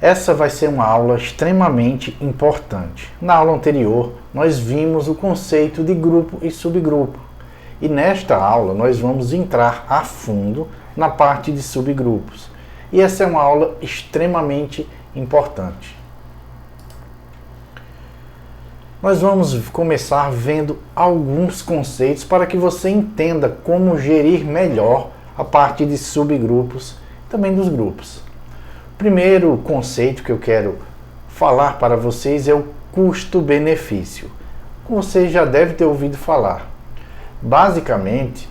Essa vai ser uma aula extremamente importante. Na aula anterior, nós vimos o conceito de grupo e subgrupo. E nesta aula, nós vamos entrar a fundo na parte de subgrupos. E essa é uma aula extremamente importante. Nós vamos começar vendo alguns conceitos para que você entenda como gerir melhor a parte de subgrupos e também dos grupos. O primeiro conceito que eu quero falar para vocês é o custo-benefício. Como você já deve ter ouvido falar. Basicamente,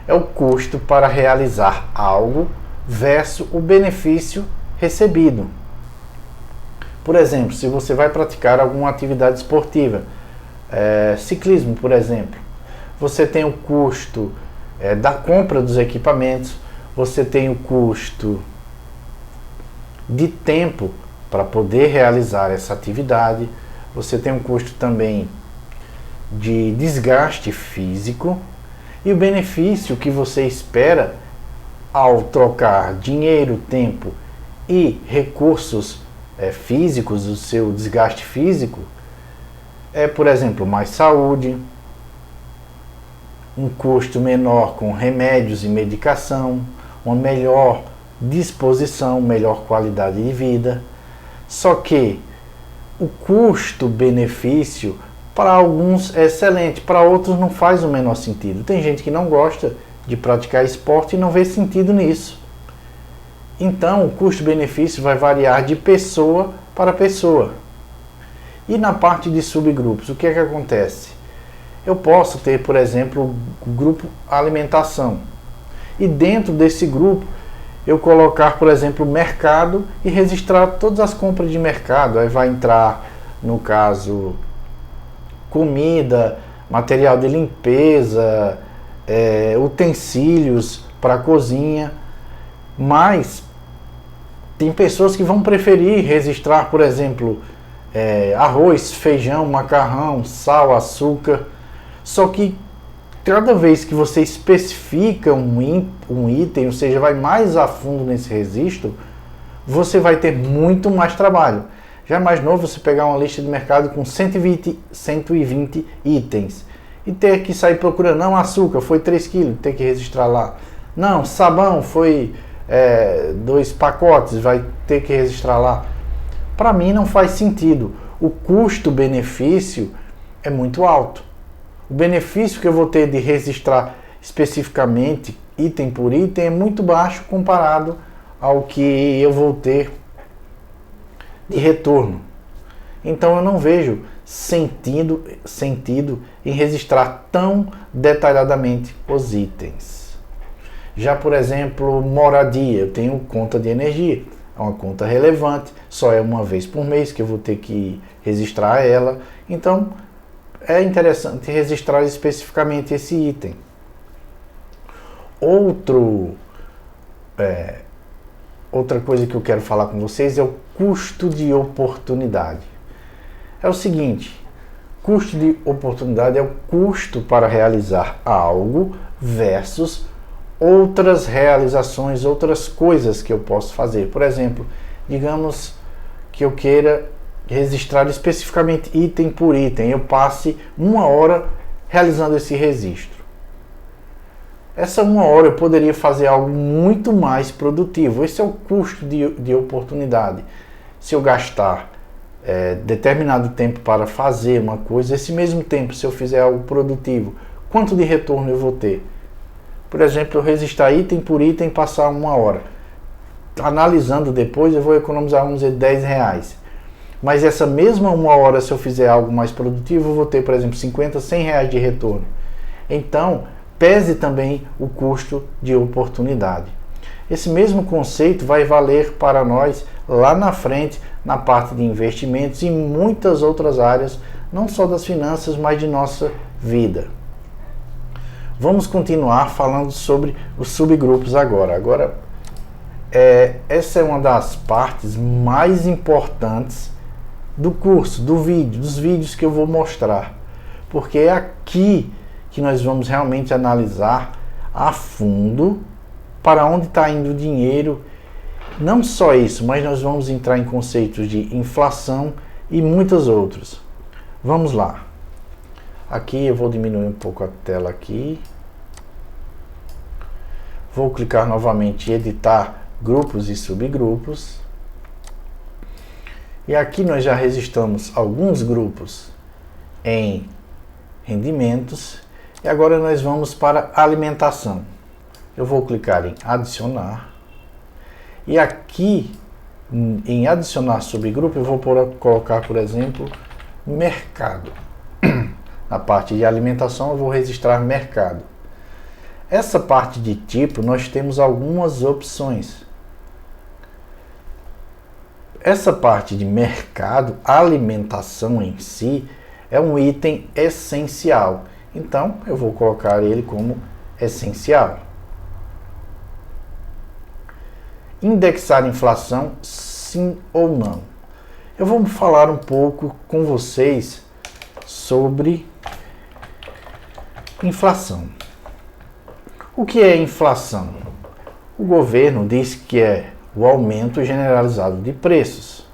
é o custo para realizar algo versus o benefício recebido. Por exemplo, se você vai praticar alguma atividade esportiva, ciclismo, por exemplo, você tem o custo da compra dos equipamentos, você tem o custo de tempo para poder realizar essa atividade, você tem um custo também de desgaste físico e o benefício que você espera ao trocar dinheiro, tempo e recursos físicos, o seu desgaste físico, por exemplo, mais saúde, um custo menor com remédios e medicação, uma melhor disposição, melhor qualidade de vida. Só que o custo-benefício para alguns é excelente, para outros não faz o menor sentido. Tem gente que não gosta de praticar esporte e não vê sentido nisso. Então, o custo-benefício vai variar de pessoa para pessoa. E na parte de subgrupos, o que é que acontece? Eu posso ter, por exemplo, o grupo alimentação. E dentro desse grupo, eu colocar, por exemplo, mercado e registrar todas as compras de mercado. Aí vai entrar, no caso, comida, material de limpeza, utensílios para a cozinha. Mas tem pessoas que vão preferir registrar, por exemplo, arroz, feijão, macarrão, sal, açúcar. Só que cada vez que você especifica um item, ou seja, vai mais a fundo nesse registro, você vai ter muito mais trabalho. Já é mais novo você pegar uma lista de mercado com 120 itens e ter que sair procurando. Não, açúcar foi 3 kg, tem que registrar lá. Não, sabão foi 2 pacotes, vai ter que registrar lá. Para mim não faz sentido. O custo-benefício é muito alto. O benefício que eu vou ter de registrar especificamente, item por item, é muito baixo comparado ao que eu vou ter de retorno. Então eu não vejo sentido em registrar tão detalhadamente os itens. Já, por exemplo, moradia, eu tenho conta de energia, é uma conta relevante, só é uma vez por mês que eu vou ter que registrar ela. Então é interessante registrar especificamente esse item. Outra coisa que eu quero falar com vocês é o custo de oportunidade. É o seguinte, custo de oportunidade é o custo para realizar algo versus outras realizações, outras coisas que eu posso fazer. Por exemplo, digamos que eu queira registrar especificamente item por item, eu passe 1 hora realizando esse registro. Essa 1 hora eu poderia fazer algo muito mais produtivo. Esse é o custo de oportunidade. Se eu gastar determinado tempo para fazer uma coisa, esse mesmo tempo, se eu fizer algo produtivo, quanto de retorno eu vou ter? Por exemplo, eu registrar item por item, passar 1 hora. Analisando depois, eu vou economizar, vamos dizer, R$10. Mas essa mesma 1 hora, se eu fizer algo mais produtivo, eu vou ter, por exemplo, 50, R$100 de retorno. Então, pese também o custo de oportunidade. Esse mesmo conceito vai valer para nós lá na frente, na parte de investimentos e muitas outras áreas, não só das finanças, mas de nossa vida. Vamos continuar falando sobre os subgrupos agora. Essa é uma das partes mais importantes do curso, dos vídeos que eu vou mostrar. Porque é aqui que nós vamos realmente analisar a fundo para onde está indo o dinheiro Não só isso, mas nós vamos entrar em conceitos de inflação e muitas outras. Vamos lá. Aqui eu vou diminuir um pouco a tela aqui. Vou clicar novamente em editar grupos e subgrupos. E aqui nós já registramos alguns grupos em rendimentos. E agora nós vamos para alimentação. Eu vou clicar em adicionar. E aqui em adicionar subgrupo eu vou colocar, por exemplo, mercado. Na parte de alimentação eu vou registrar mercado. Essa parte de tipo nós temos algumas opções. Essa parte de mercado, alimentação em si, é um item essencial. Então eu vou colocar ele como essencial. Indexar inflação, sim ou não? Eu vou falar um pouco com vocês sobre inflação. O que é inflação? O governo diz que é o aumento generalizado de preços,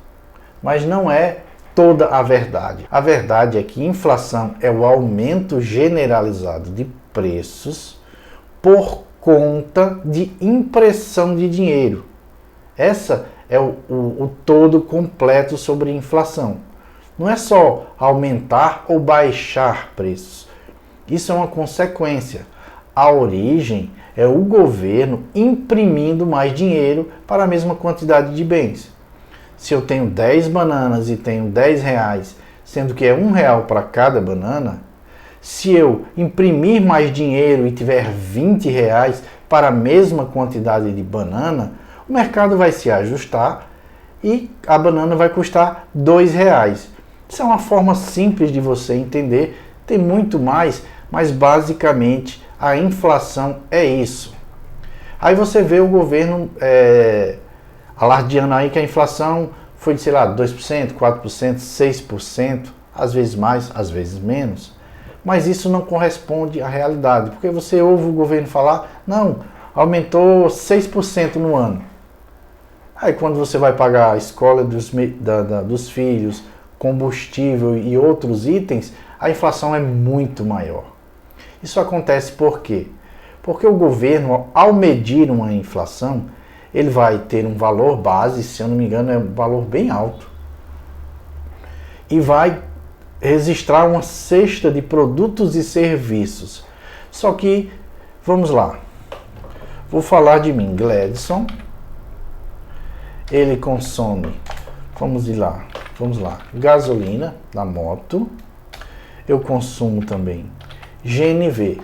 mas não é toda a verdade. A verdade é que inflação é o aumento generalizado de preços por conta de impressão de dinheiro. Essa é o todo completo sobre inflação. Não é só aumentar ou baixar preços. Isso é uma consequência. A origem é o governo imprimindo mais dinheiro para a mesma quantidade de bens. Se eu tenho 10 bananas e tenho 10 reais, sendo que é R$1 para cada banana, se eu imprimir mais dinheiro e tiver 20 reais para a mesma quantidade de banana, o mercado vai se ajustar e a banana vai custar R$2. Isso é uma forma simples de você entender, tem muito mais, mas basicamente a inflação é isso. Aí você vê o governo alardeando aí que a inflação foi de, sei lá, 2%, 4%, 6%, às vezes mais, às vezes menos. Mas isso não corresponde à realidade, porque você ouve o governo falar, não, aumentou 6% no ano. Aí quando você vai pagar a escola dos filhos, combustível e outros itens, a inflação é muito maior. Isso acontece por quê? Porque o governo, ao medir uma inflação, ele vai ter um valor base, se eu não me engano é um valor bem alto, e vai registrar uma cesta de produtos e serviços. Só que, vamos lá, vou falar de mim, Gladson, ele consome, vamos lá, gasolina da moto, eu consumo também GNV.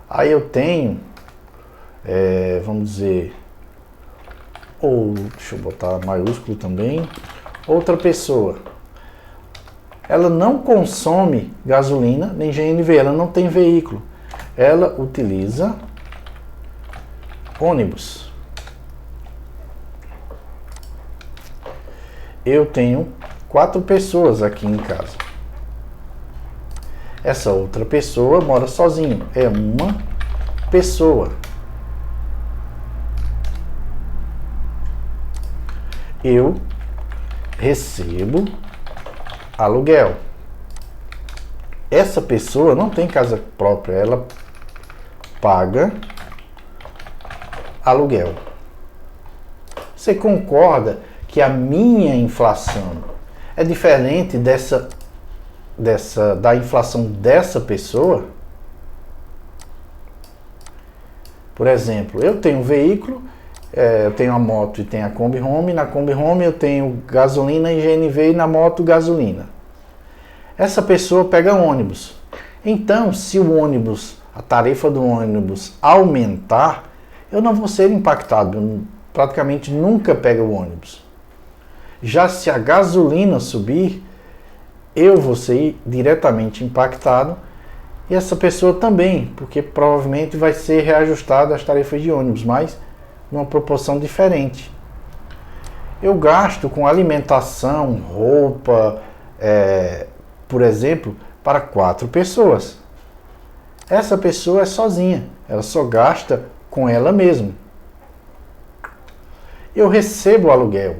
Aí eu tenho, vamos dizer, ou deixa eu botar maiúsculo também, outra pessoa. Ela não consome gasolina nem GNV, ela não tem veículo. Ela utiliza ônibus. Eu tenho 4 pessoas aqui em casa. Essa outra pessoa mora sozinho. É uma pessoa. Eu recebo aluguel. Essa pessoa não tem casa própria, ela paga aluguel. Você concorda que a minha inflação é diferente da inflação dessa pessoa? Por exemplo, eu tenho um veículo, eu tenho a moto e tenho a Kombi Home. Na Kombi Home eu tenho gasolina e GNV e na moto gasolina. Essa pessoa pega ônibus. Então, se o ônibus, a tarifa do ônibus aumentar, eu não vou ser impactado. Eu praticamente nunca pego o ônibus. Já se a gasolina subir, eu vou ser diretamente impactado e essa pessoa também, porque provavelmente vai ser reajustado as tarifas de ônibus, mas numa proporção diferente. Eu gasto com alimentação, roupa, por exemplo, para 4 pessoas. Essa pessoa é sozinha, ela só gasta com ela mesma. eu recebo o aluguel.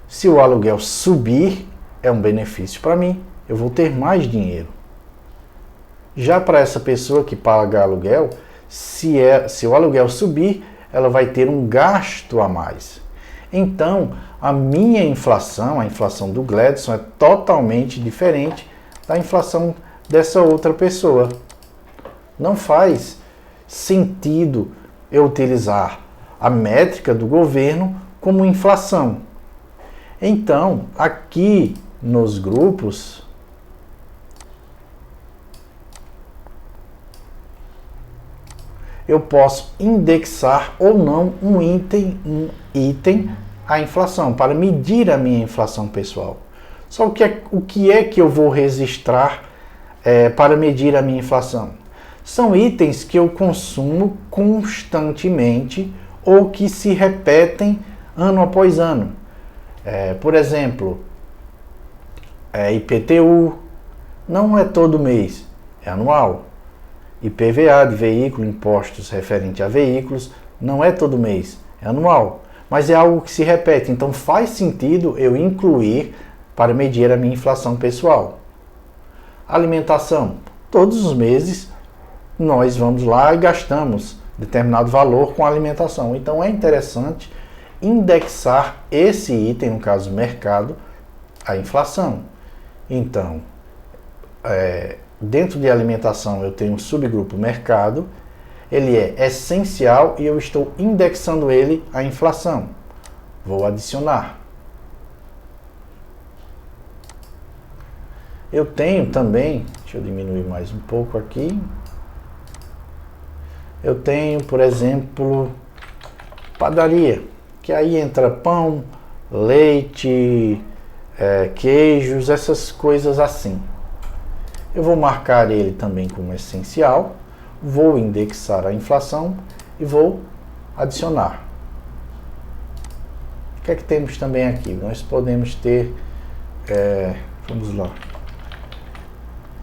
Se o aluguel subir, é um benefício para mim, eu vou ter mais dinheiro. Já para essa pessoa que paga aluguel, se o aluguel subir, ela vai ter um gasto a mais. Então, a minha inflação, a inflação do Gladson, é totalmente diferente da inflação dessa outra pessoa. Não faz sentido eu utilizar a métrica do governo como inflação. Então, aqui nos grupos, eu posso indexar ou não um item à inflação, para medir a minha inflação pessoal. Só o que é que eu vou registrar para medir a minha inflação? São itens que eu consumo constantemente ou que se repetem ano após ano. Por exemplo, IPTU, não é todo mês, é anual. IPVA de veículo, impostos referente a veículos, não é todo mês, é anual. Mas é algo que se repete, então faz sentido eu incluir para medir a minha inflação pessoal. Alimentação, todos os meses nós vamos lá e gastamos determinado valor com alimentação. Então é interessante indexar esse item, no caso mercado, à inflação. Então, dentro de alimentação eu tenho um subgrupo mercado, ele é essencial e eu estou indexando ele à inflação. Vou adicionar. Eu tenho também, deixa eu diminuir mais um pouco aqui. Eu tenho, por exemplo, padaria, que aí entra pão, leite, queijos, essas coisas assim. Eu vou marcar ele também como essencial, vou indexar a inflação e vou adicionar. O que é que temos também aqui? Nós podemos ter, vamos lá,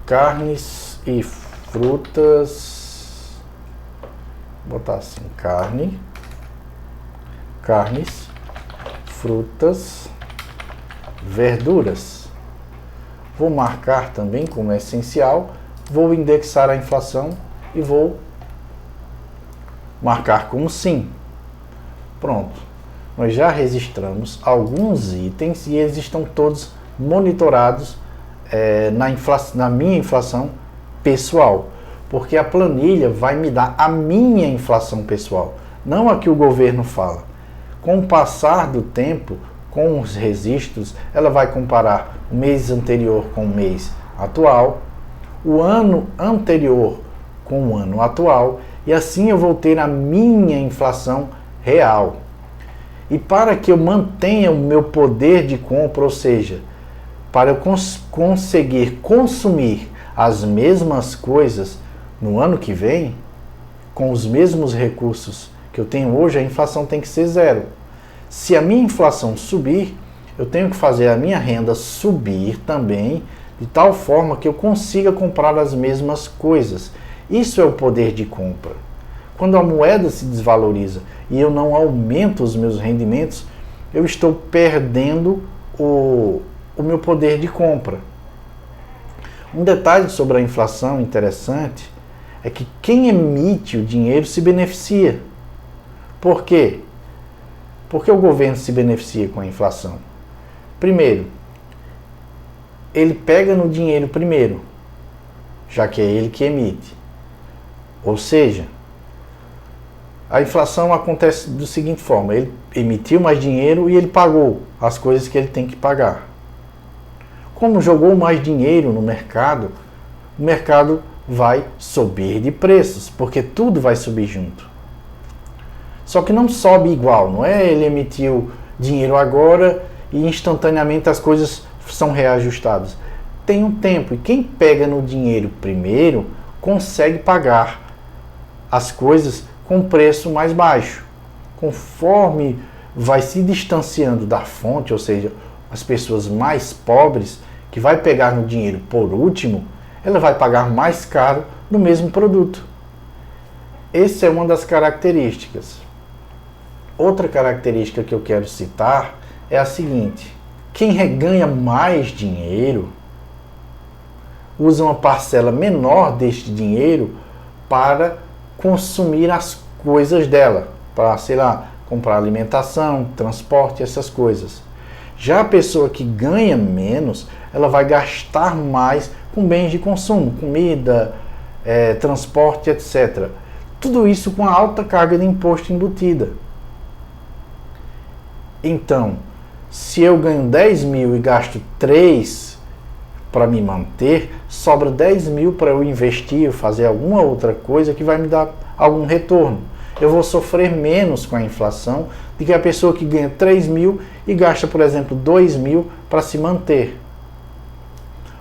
carnes e frutas. Vou botar assim, carnes, frutas, verduras. Vou marcar também como essencial, vou indexar a inflação e vou marcar como sim. Pronto. Nós já registramos alguns itens e eles estão todos monitorados na minha inflação pessoal. Porque a planilha vai me dar a minha inflação pessoal, não a que o governo fala. Com o passar do tempo, com os registros, ela vai comparar o mês anterior com o mês atual, o ano anterior com o ano atual, e assim eu vou ter a minha inflação real. E para que eu mantenha o meu poder de compra, ou seja, para eu conseguir consumir as mesmas coisas no ano que vem, com os mesmos recursos que eu tenho hoje, a inflação tem que ser zero. Se a minha inflação subir, eu tenho que fazer a minha renda subir também, de tal forma que eu consiga comprar as mesmas coisas. Isso é o poder de compra. Quando a moeda se desvaloriza e eu não aumento os meus rendimentos, eu estou perdendo o meu poder de compra. Um detalhe sobre a inflação interessante é que quem emite o dinheiro se beneficia. Por quê? Por que o governo se beneficia com a inflação? Primeiro, ele pega no dinheiro primeiro, já que é ele que emite. Ou seja, a inflação acontece da seguinte forma: ele emitiu mais dinheiro e ele pagou as coisas que ele tem que pagar. Como jogou mais dinheiro no mercado, o mercado vai subir de preços, porque tudo vai subir junto. Só que não sobe igual, não é? Ele emitiu dinheiro agora e instantaneamente as coisas são reajustadas. Tem um tempo, e quem pega no dinheiro primeiro consegue pagar as coisas com preço mais baixo. Conforme vai se distanciando da fonte, ou seja, as pessoas mais pobres, que vai pegar no dinheiro por último, ela vai pagar mais caro no mesmo produto. Essa é uma das características. Outra característica que eu quero citar é a seguinte: quem ganha mais dinheiro usa uma parcela menor deste dinheiro para consumir as coisas dela, para, sei lá, comprar alimentação, transporte, essas coisas. Já a pessoa que ganha menos, ela vai gastar mais com bens de consumo, comida, transporte, etc. Tudo isso com a alta carga de imposto embutida. Então, se eu ganho 10 mil e gasto 3 para me manter, sobra 10 mil para eu investir, fazer alguma outra coisa que vai me dar algum retorno. Eu vou sofrer menos com a inflação do que a pessoa que ganha 3 mil e gasta, por exemplo, 2 mil para se manter.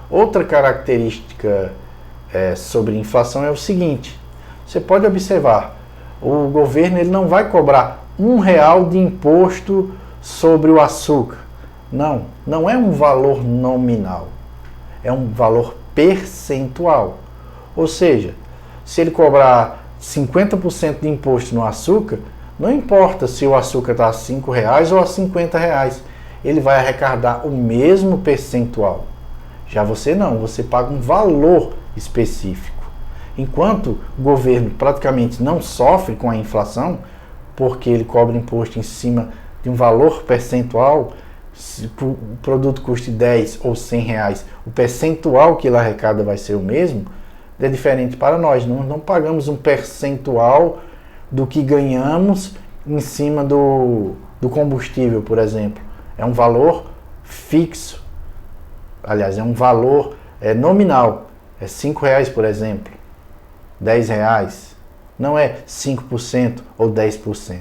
Outra característica sobre inflação é o seguinte: você pode observar, o governo ele não vai cobrar R$1 de imposto sobre o açúcar. Não é um valor nominal, é um valor percentual. Ou seja, se ele cobrar 50% de imposto no açúcar, não importa se o açúcar está a R$5 ou a R$50, ele vai arrecadar o mesmo percentual. Já você não, você paga um valor específico. Enquanto o governo praticamente não sofre com a inflação, porque ele cobra imposto em cima de um valor percentual, se o produto custe 10 ou R$100, o percentual que ele arrecada vai ser o mesmo. É diferente para nós, não pagamos um percentual do que ganhamos em cima do combustível, por exemplo. É um valor fixo, aliás, é um valor nominal, é R$5, por exemplo, R$10, não é 5% ou 10%.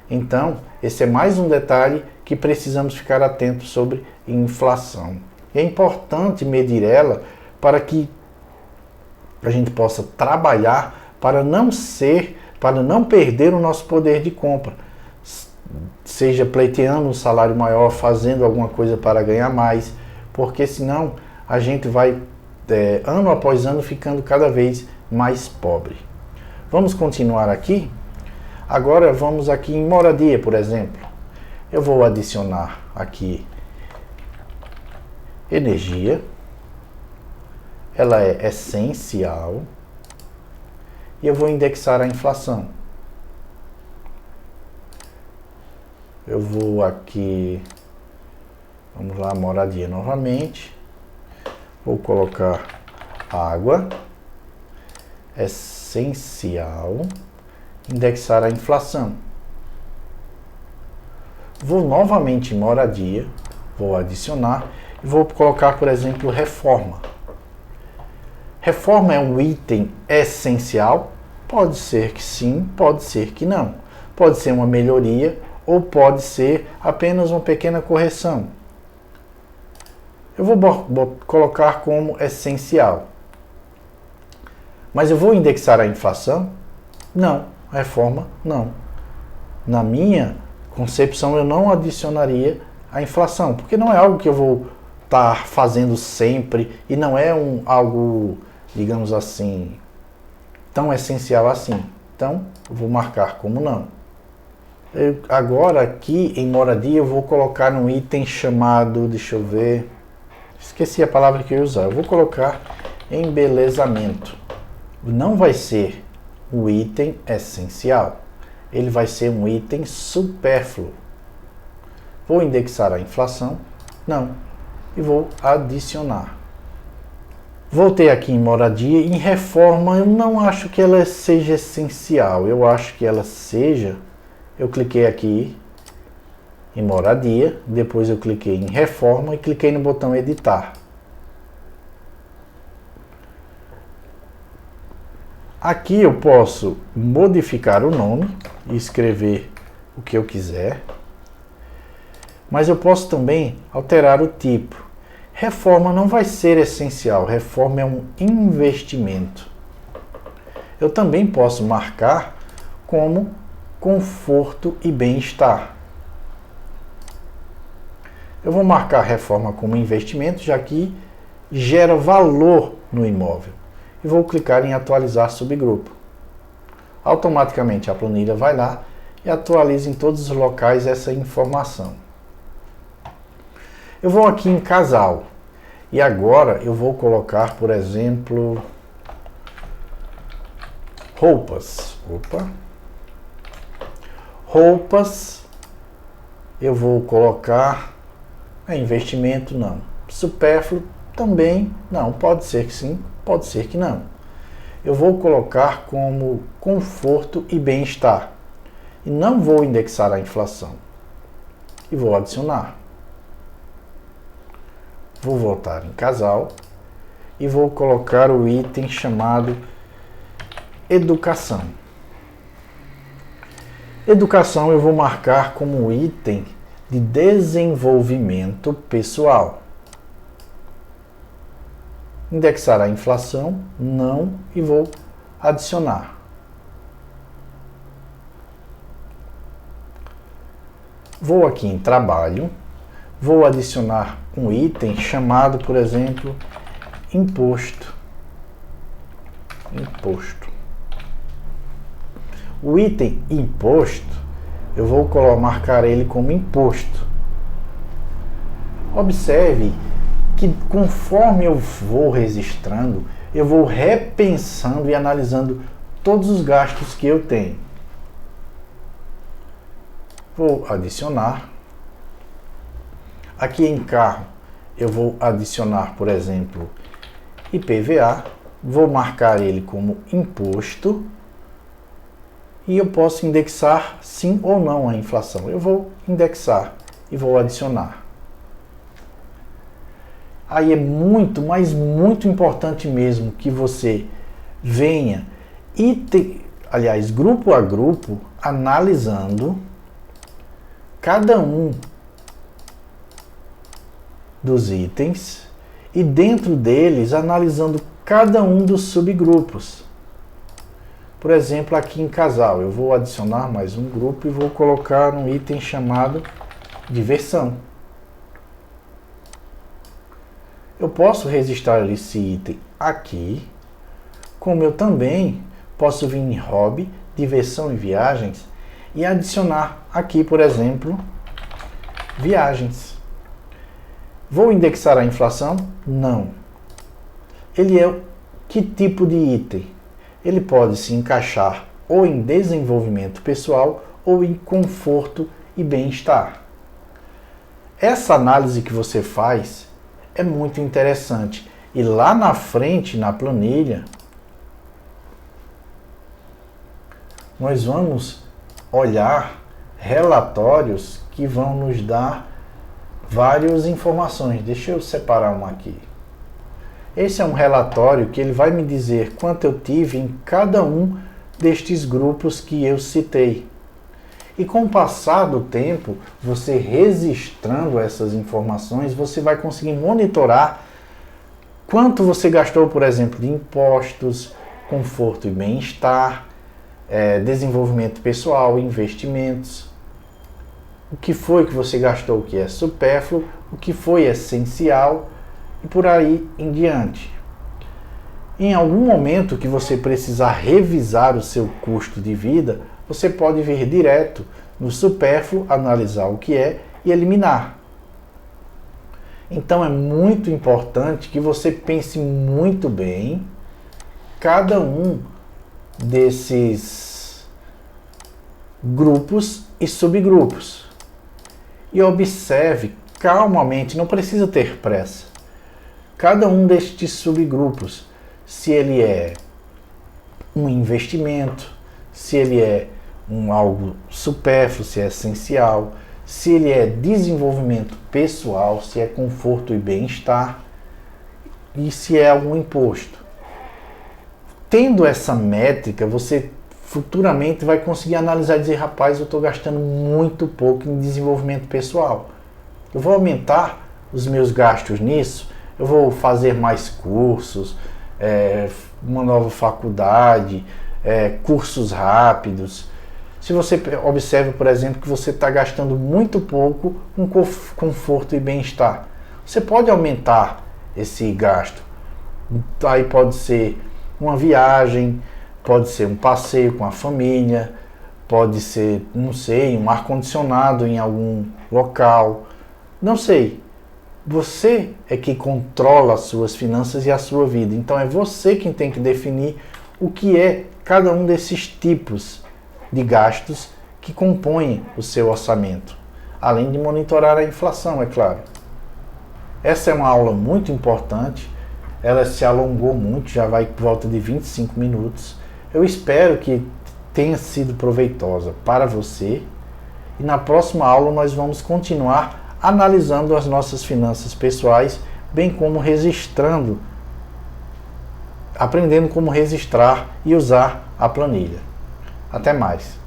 Então, esse é mais um detalhe que precisamos ficar atentos sobre inflação. É importante medir ela para que a gente possa trabalhar para não perder o nosso poder de compra, seja pleiteando um salário maior, fazendo alguma coisa para ganhar mais, porque senão a gente vai ano após ano ficando cada vez mais pobre. Vamos continuar aqui. Agora vamos aqui em moradia, por exemplo. Eu vou adicionar aqui energia. Ela é essencial. E eu vou indexar a inflação. Eu vou aqui, vamos lá, moradia novamente. Vou colocar água, essencial, indexar a inflação. Vou novamente em moradia, vou adicionar e vou colocar, por exemplo, reforma. Reforma é um item essencial? Pode ser que sim, pode ser que não. Pode ser uma melhoria ou pode ser apenas uma pequena correção. Eu vou colocar como essencial. Mas eu vou indexar a inflação? Não. Reforma, não. Na minha concepção, eu não adicionaria a inflação, porque não é algo que eu vou estar fazendo sempre e não é algo, digamos assim, tão essencial assim. Então, eu vou marcar como não. Agora aqui em moradia eu vou colocar um item chamado, deixa eu ver, esqueci a palavra que eu ia usar. Eu vou colocar embelezamento. Não vai ser o item essencial. Ele vai ser um item supérfluo. Vou indexar a inflação? Não. E vou adicionar. Voltei aqui em moradia. Em reforma eu não acho que ela seja essencial. Eu acho que ela seja... Eu cliquei aqui em moradia, depois eu cliquei em reforma e cliquei no botão editar. Aqui eu posso modificar o nome e escrever o que eu quiser, mas eu posso também alterar o tipo. Reforma não vai ser essencial, reforma é um investimento. Eu também posso marcar como conforto e bem-estar. Eu vou marcar reforma como investimento, já que gera valor no imóvel. E vou clicar em atualizar subgrupo. Automaticamente a planilha vai lá e atualize em todos os locais essa informação. Eu vou aqui em casal e agora eu vou colocar, por exemplo, roupas. Roupas, eu vou colocar investimento, não. Supérfluo, também não. Pode ser que sim, pode ser que não. Eu vou colocar como conforto e bem-estar. E não vou indexar a inflação. E vou adicionar. Vou voltar em casal e vou colocar o item chamado educação. Educação eu vou marcar como item de desenvolvimento pessoal. Indexar a inflação, não, e vou adicionar. Vou aqui em trabalho, vou adicionar um item chamado, por exemplo, imposto. O item imposto, eu vou marcar ele como imposto. Observe que conforme eu vou registrando, eu vou repensando e analisando todos os gastos que eu tenho. Vou adicionar. Aqui em carro, eu vou adicionar, por exemplo, IPVA. Vou marcar ele como imposto. E eu posso indexar sim ou não a inflação. Eu vou indexar e vou adicionar. Aí é muito, mas muito importante mesmo que você venha grupo a grupo, analisando cada um dos itens e dentro deles analisando cada um dos subgrupos. Por exemplo, aqui em casal, eu vou adicionar mais um grupo e vou colocar um item chamado diversão. Eu posso registrar esse item aqui, como eu também posso vir em hobby, diversão e viagens e adicionar aqui, por exemplo, viagens. Vou indexar a inflação? Não. Ele é que tipo de item? Ele pode se encaixar ou em desenvolvimento pessoal ou em conforto e bem-estar. Essa análise que você faz é muito interessante. E lá na frente, na planilha, nós vamos olhar relatórios que vão nos dar várias informações. Deixa eu separar um aqui. Esse é um relatório que ele vai me dizer quanto eu tive em cada um destes grupos que eu citei. E com o passar do tempo, você registrando essas informações, você vai conseguir monitorar quanto você gastou, por exemplo, de impostos, conforto e bem-estar, desenvolvimento pessoal, investimentos. O que foi que você gastou que é supérfluo, o que foi essencial e por aí em diante. Em algum momento que você precisar revisar o seu custo de vida, você pode vir direto no supérfluo, analisar o que é e eliminar. Então é muito importante que você pense muito bem cada um desses grupos e subgrupos. E observe calmamente, não precisa ter pressa. Cada um destes subgrupos, se ele é um investimento, se ele é algo supérfluo, se é essencial, se ele é desenvolvimento pessoal, se é conforto e bem-estar e se é algum imposto. Tendo essa métrica, você futuramente vai conseguir analisar e dizer, rapaz, eu estou gastando muito pouco em desenvolvimento pessoal. Eu vou aumentar os meus gastos nisso, eu vou fazer mais cursos, uma nova faculdade, cursos rápidos. Se você observa, por exemplo, que você está gastando muito pouco com conforto e bem-estar, você pode aumentar esse gasto. Aí pode ser uma viagem, pode ser um passeio com a família, pode ser, não sei, um ar-condicionado em algum local, não sei. Você é que controla as suas finanças e a sua vida, então é você quem tem que definir o que é cada um desses tipos de gastos que compõem o seu orçamento, além de monitorar a inflação, é claro. Essa é uma aula muito importante, ela se alongou muito, já vai por volta de 25 minutos. Eu espero que tenha sido proveitosa para você e na próxima aula nós vamos continuar analisando as nossas finanças pessoais, bem como aprendendo como registrar e usar a planilha. Até mais!